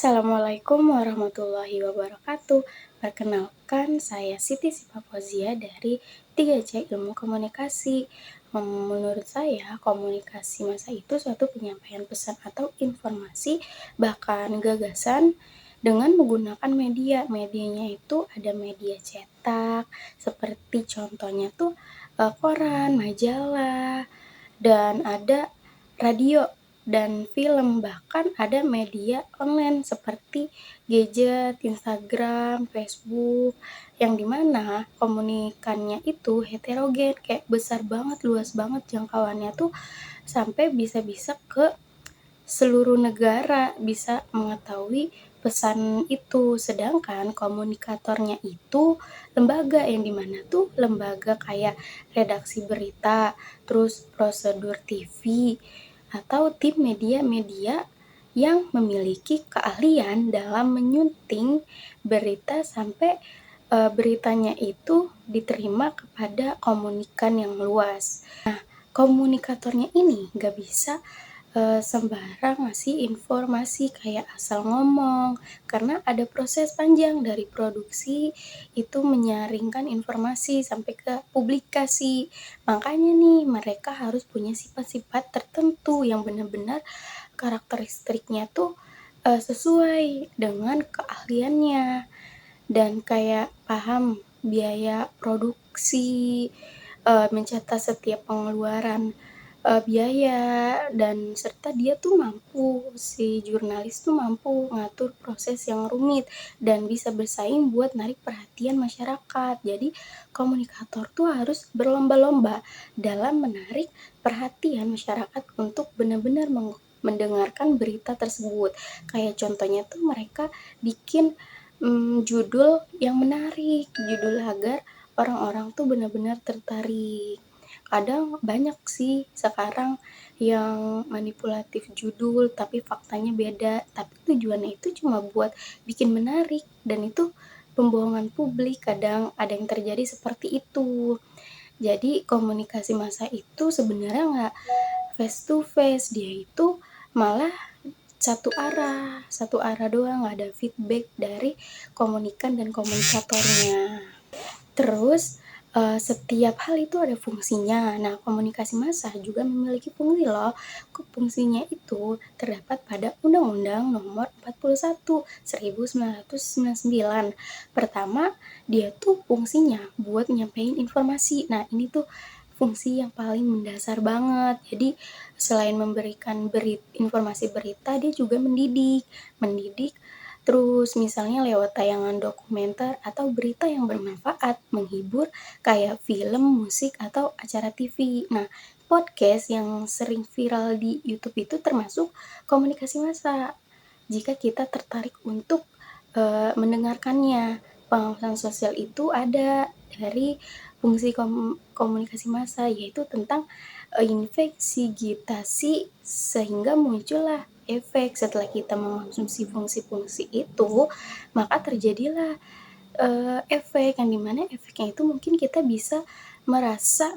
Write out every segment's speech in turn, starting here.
Assalamualaikum warahmatullahi wabarakatuh. Perkenalkan, saya Siti Sifafozia dari 3C Ilmu Komunikasi. Menurut saya, komunikasi massa itu suatu penyampaian pesan atau informasi, bahkan gagasan dengan menggunakan media. Medianya itu ada media cetak, seperti contohnya tuh koran, majalah, dan ada radio dan film, bahkan ada media online seperti gadget, Instagram, Facebook, yang dimana komunikannya itu heterogen, kayak besar banget, luas banget jangkauannya tuh sampai bisa-bisa ke seluruh negara bisa mengetahui pesan itu. Sedangkan komunikatornya itu lembaga, yang dimana tuh lembaga kayak redaksi berita, terus prosedur TV, atau tim media-media yang memiliki keahlian dalam menyunting berita sampai beritanya itu diterima kepada komunikan yang luas. Nah, komunikatornya ini nggak bisa sembarang ngasih informasi kayak asal ngomong, karena ada proses panjang dari produksi itu menyaringkan informasi sampai ke publikasi. Makanya nih mereka harus punya sifat-sifat tertentu yang benar-benar karakteristiknya tuh sesuai dengan keahliannya, dan kayak paham biaya produksi, mencatat setiap pengeluaran biaya, dan serta dia tuh mampu, si jurnalis tuh mampu ngatur proses yang rumit dan bisa bersaing buat narik perhatian masyarakat. Jadi komunikator tuh harus berlomba-lomba dalam menarik perhatian masyarakat untuk benar-benar mendengarkan berita tersebut. Kayak contohnya tuh mereka bikin judul yang menarik, judul agar orang-orang tuh benar-benar tertarik. Kadang banyak sih sekarang yang manipulatif judul tapi faktanya beda, tapi tujuannya itu cuma buat bikin menarik, dan itu pembohongan publik. Kadang ada yang terjadi seperti itu. Jadi komunikasi massa itu sebenarnya nggak face to face, dia itu malah satu arah doang, nggak ada feedback dari komunikan dan komunikatornya. Terus setiap hal itu ada fungsinya. Nah, komunikasi massa juga memiliki fungsi loh. Fungsinya itu terdapat pada Undang-Undang Nomor 41 1999. Pertama, dia tuh fungsinya buat nyampein informasi. Nah, ini tuh fungsi yang paling mendasar banget. Jadi selain memberikan informasi berita, dia juga mendidik terus misalnya lewat tayangan dokumenter atau berita yang bermanfaat, menghibur, kayak film, musik, atau acara TV. Nah, podcast yang sering viral di YouTube itu termasuk komunikasi massa. Jika kita tertarik untuk mendengarkannya, pengawasan sosial itu ada dari fungsi komunikasi massa, yaitu tentang investigasi, sehingga muncullah efek. Setelah kita mengonsumsi fungsi-fungsi itu, maka terjadilah efek, yang dimana efeknya itu mungkin kita bisa merasa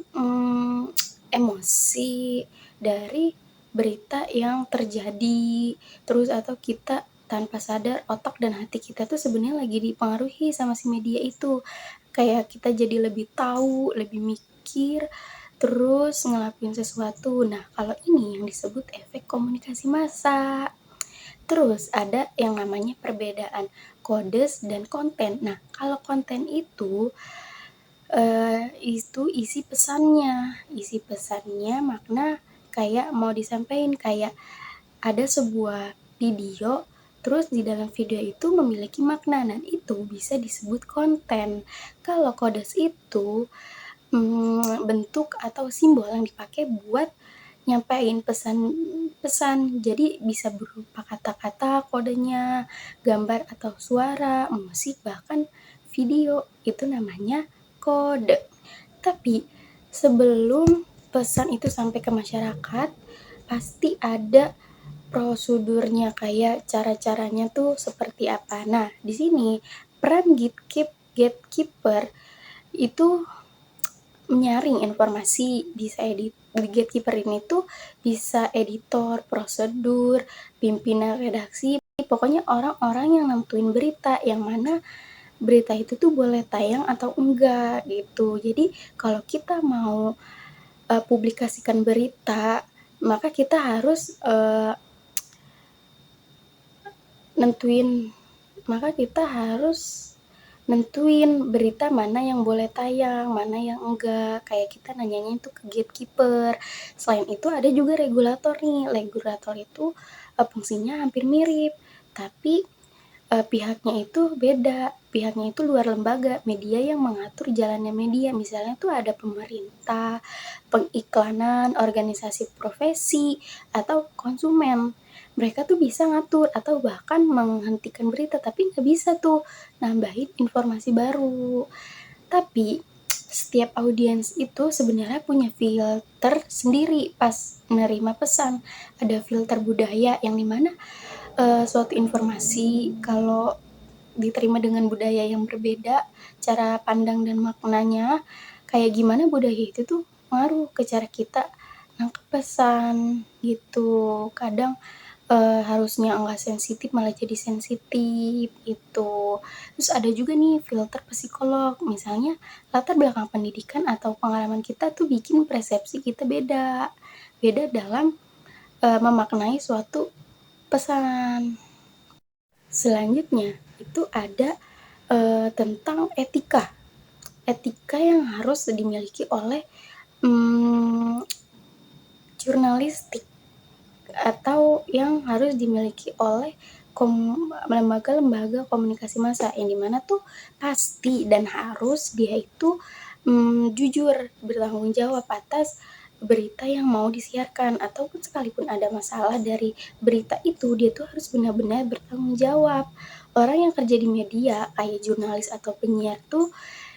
emosi dari berita yang terjadi, terus atau kita tanpa sadar otak dan hati kita tuh sebenarnya lagi dipengaruhi sama si media itu. Kayak kita jadi lebih tahu, lebih mikir, terus ngelakuin sesuatu. Nah, kalau ini yang disebut efek komunikasi massa. Terus ada yang namanya perbedaan kodes dan konten. Nah, kalau konten itu isi pesannya makna kayak mau disampaikan, kayak ada sebuah video, terus di dalam video itu memiliki makna, dan itu bisa disebut konten. Kalau kodes itu bentuk atau simbol yang dipakai buat nyampein pesan, jadi bisa berupa kata-kata kodenya, gambar atau suara, musik, bahkan video, itu namanya kode. Tapi sebelum pesan itu sampai ke masyarakat, pasti ada prosedurnya, kayak cara-caranya tuh seperti apa. Nah, di sini peran gatekeeper itu menyaring informasi, bisa gatekeeper ini tuh bisa editor, prosedur, pimpinan redaksi, pokoknya orang-orang yang nentuin berita, yang mana berita itu tuh boleh tayang atau enggak gitu. Jadi kalau kita mau publikasikan berita, maka kita harus nentuin maka kita harus nentuin berita mana yang boleh tayang, mana yang enggak. Kayak kita nanyanya itu ke gatekeeper. Selain itu ada juga regulator nih. Regulator itu fungsinya hampir mirip, tapi pihaknya itu beda. Pihaknya itu luar lembaga, media yang mengatur jalannya media. Misalnya tuh ada pemerintah, pengiklanan, organisasi profesi, atau konsumen. Mereka tuh bisa ngatur atau bahkan menghentikan berita, tapi nggak bisa tuh nambahin informasi baru. Tapi setiap audiens itu sebenarnya punya filter sendiri pas menerima pesan. Ada filter budaya yang dimana suatu informasi kalau diterima dengan budaya yang berbeda, cara pandang dan maknanya kayak gimana budaya itu tuh ngaruh ke cara kita nangkep pesan gitu. Kadang harusnya enggak sensitif malah jadi sensitif gitu. Terus ada juga nih filter psikolog, misalnya latar belakang pendidikan atau pengalaman kita tuh bikin persepsi kita beda. Beda dalam memaknai suatu pesan. Selanjutnya itu ada tentang etika. Etika yang harus dimiliki oleh jurnalistik atau yang harus dimiliki oleh lembaga-lembaga komunikasi massa, yang dimana tuh pasti dan harus dia itu jujur, bertanggung jawab atas berita yang mau disiarkan, ataupun sekalipun ada masalah dari berita itu, dia tuh harus benar-benar bertanggung jawab. Orang yang kerja di media kayak jurnalis atau penyiar tuh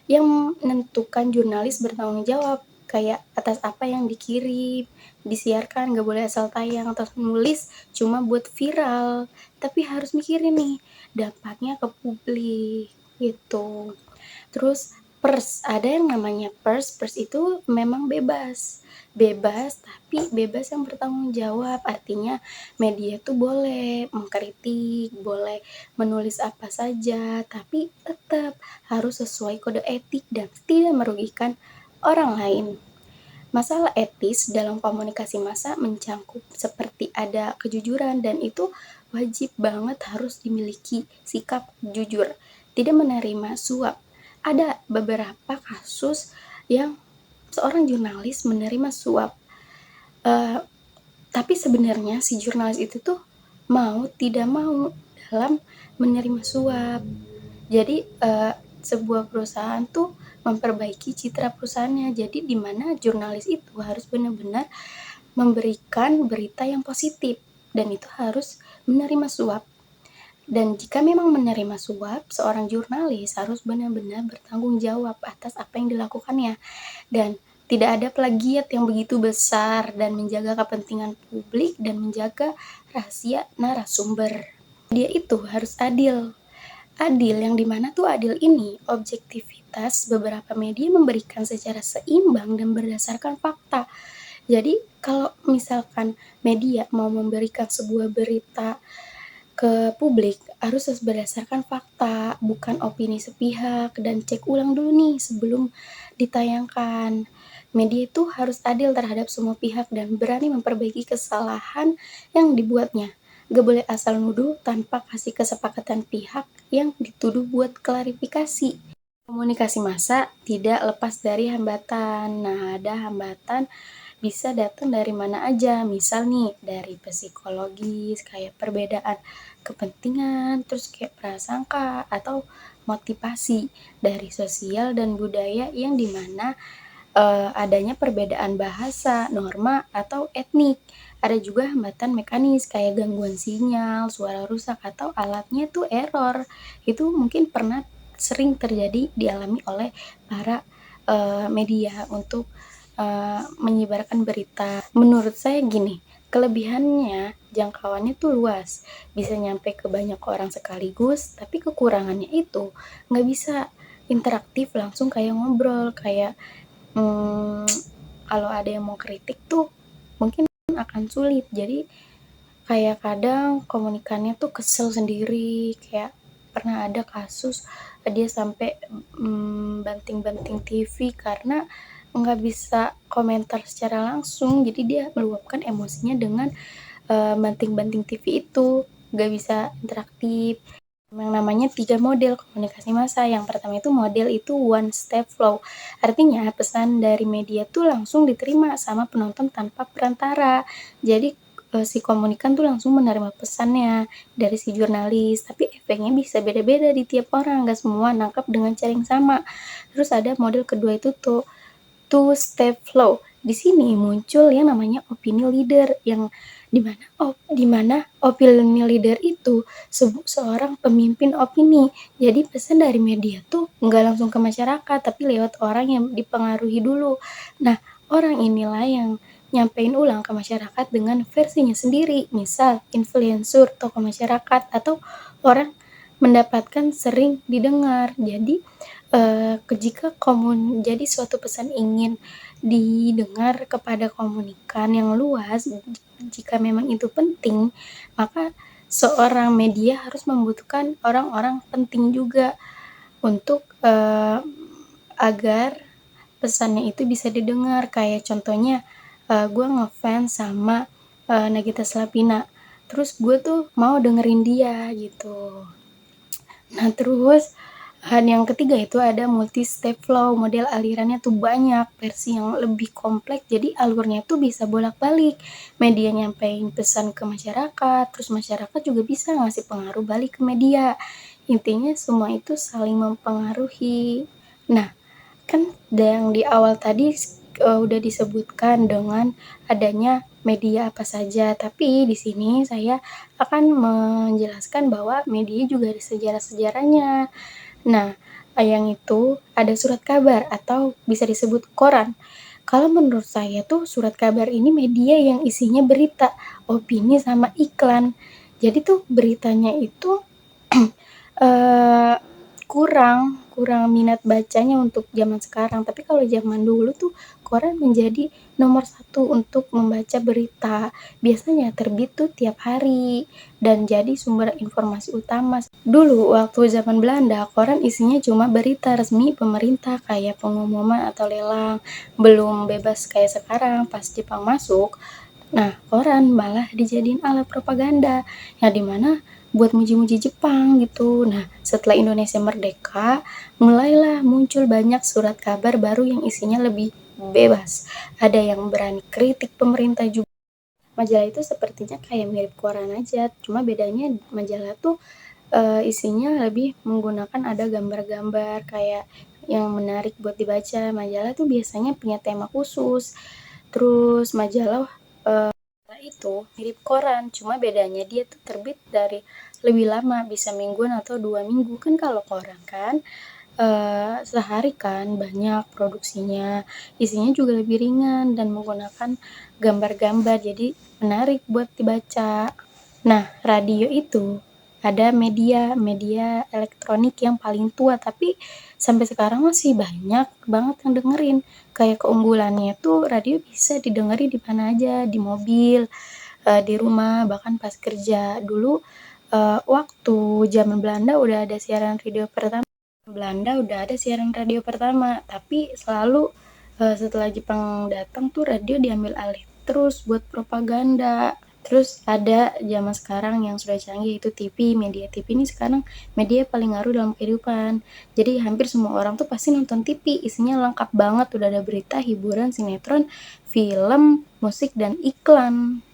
yang menentukan jurnalis bertanggung jawab kayak atas apa yang dikirim, disiarkan, gak boleh asal tayang atau nulis cuma buat viral, tapi harus mikirin nih dampaknya ke publik gitu. Terus pers, ada yang namanya pers. Pers itu memang bebas. Bebas, tapi bebas yang bertanggung jawab. Artinya media tuh boleh mengkritik, boleh menulis apa saja, tapi tetap harus sesuai kode etik dan tidak merugikan orang lain. Masalah etis dalam komunikasi massa mencangkup seperti ada kejujuran, dan itu wajib banget harus dimiliki sikap jujur, tidak menerima suap. Ada beberapa kasus yang seorang jurnalis menerima suap, uh, tapi sebenarnya si jurnalis itu tuh mau tidak mau dalam menerima suap. Jadi sebuah perusahaan tuh memperbaiki citra perusahaannya. Jadi di mana jurnalis itu harus benar-benar memberikan berita yang positif, dan itu harus menerima suap. Dan jika memang menerima suap, seorang jurnalis harus benar-benar bertanggung jawab atas apa yang dilakukannya. Dan tidak ada plagiat yang begitu besar, dan menjaga kepentingan publik dan menjaga rahasia narasumber. Dia itu harus adil. Adil yang dimana tuh adil ini objektivitas beberapa media memberikan secara seimbang dan berdasarkan fakta. Jadi kalau misalkan media mau memberikan sebuah berita ke publik harus berdasarkan fakta, bukan opini sepihak, dan cek ulang dulu nih sebelum ditayangkan. Media itu harus adil terhadap semua pihak dan berani memperbaiki kesalahan yang dibuatnya. Gak boleh asal nuduh tanpa kasih kesepakatan pihak yang dituduh buat klarifikasi. Komunikasi massa tidak lepas dari hambatan. Nah, ada hambatan bisa datang dari mana aja, misal nih dari psikologis kayak perbedaan kepentingan, terus kayak prasangka atau motivasi dari sosial dan budaya yang dimana adanya perbedaan bahasa, norma, atau etnik. Ada juga hambatan mekanis kayak gangguan sinyal, suara rusak, atau alatnya tuh error. Itu mungkin pernah sering terjadi dialami oleh para media untuk menyebarkan berita. Menurut saya gini, kelebihannya jangkauannya tuh luas, bisa nyampe ke banyak orang sekaligus, tapi kekurangannya itu nggak bisa interaktif langsung kayak ngobrol, kayak kalau ada yang mau kritik tuh mungkin akan sulit. Jadi kayak kadang komunikannya tuh kesel sendiri, kayak pernah ada kasus dia sampai banting-banting TV karena nggak bisa komentar secara langsung, jadi dia meluapkan emosinya dengan banting-banting TV itu, nggak bisa interaktif. Yang namanya 3 model komunikasi massa. Yang pertama itu model itu one step flow. Artinya pesan dari media tuh langsung diterima sama penonton tanpa perantara. Jadi si komunikan tuh langsung menerima pesannya dari si jurnalis, tapi efeknya bisa beda-beda di tiap orang, nggak semua nangkap dengan cara yang sama. Terus ada model kedua itu tuh two step flow. Di sini muncul yang namanya opini leader, yang dimana opini leader itu seorang pemimpin opini. Jadi pesan dari media tuh nggak langsung ke masyarakat, tapi lewat orang yang dipengaruhi dulu. Nah, orang inilah yang nyampein ulang ke masyarakat dengan versinya sendiri. Misal influencer, tokoh masyarakat, atau orang mendapatkan sering didengar. Jadi jadi suatu pesan ingin didengar kepada komunikan yang luas, jika memang itu penting, maka seorang media harus membutuhkan orang-orang penting juga untuk agar pesannya itu bisa didengar. Kayak contohnya gue ngefans sama Nagita Slavina, terus gue tuh mau dengerin dia gitu. Nah, terus yang ketiga itu ada multi step flow. Model alirannya tuh banyak, versi yang lebih kompleks, jadi alurnya tuh bisa bolak-balik. Media nyampein pesan ke masyarakat, terus masyarakat juga bisa ngasih pengaruh balik ke media. Intinya semua itu saling mempengaruhi. Nah, kan yang di awal tadi udah disebutkan dengan adanya media apa saja, tapi di sini saya akan menjelaskan bahwa media juga ada sejarah-sejarahnya. Nah, yang itu ada surat kabar atau bisa disebut koran. Kalau menurut saya tuh surat kabar ini media yang isinya berita, opini, sama iklan. Jadi tuh beritanya itu eh, kurang minat bacanya untuk zaman sekarang. Tapi kalau zaman dulu tuh koran menjadi nomor satu untuk membaca berita. Biasanya terbit tuh tiap hari dan jadi sumber informasi utama. Dulu waktu zaman Belanda, koran isinya cuma berita resmi pemerintah kayak pengumuman atau lelang. Belum bebas kayak sekarang pas Jepang masuk. Nah, koran malah dijadiin alat propaganda, yang dimana buat muji-muji Jepang gitu. Nah, setelah Indonesia merdeka, mulailah muncul banyak surat kabar baru yang isinya lebih bebas. Ada yang berani kritik pemerintah juga. Majalah itu sepertinya kayak mirip koran aja, cuma bedanya majalah tuh isinya lebih menggunakan ada gambar-gambar kayak yang menarik buat dibaca. Majalah tuh biasanya punya tema khusus. Terus majalah itu mirip koran, cuma bedanya dia tuh terbit dari lebih lama, bisa mingguan atau 2 minggu. Kan kalau koran kan sehari kan banyak produksinya, isinya juga lebih ringan dan menggunakan gambar-gambar, jadi menarik buat dibaca. Nah, radio itu ada media elektronik yang paling tua, tapi sampai sekarang masih banyak banget yang dengerin. Kayak keunggulannya tuh radio bisa didengerin di mana aja, di mobil, di rumah, bahkan pas kerja. Dulu waktu zaman Belanda udah ada siaran radio pertama. Tapi selalu setelah Jepang datang tuh radio diambil alih terus buat propaganda. Terus ada zaman sekarang yang sudah canggih, itu TV. Media TV ini sekarang media paling ngaruh dalam kehidupan. Jadi hampir semua orang tuh pasti nonton TV, isinya lengkap banget, udah ada berita, hiburan, sinetron, film, musik, dan iklan.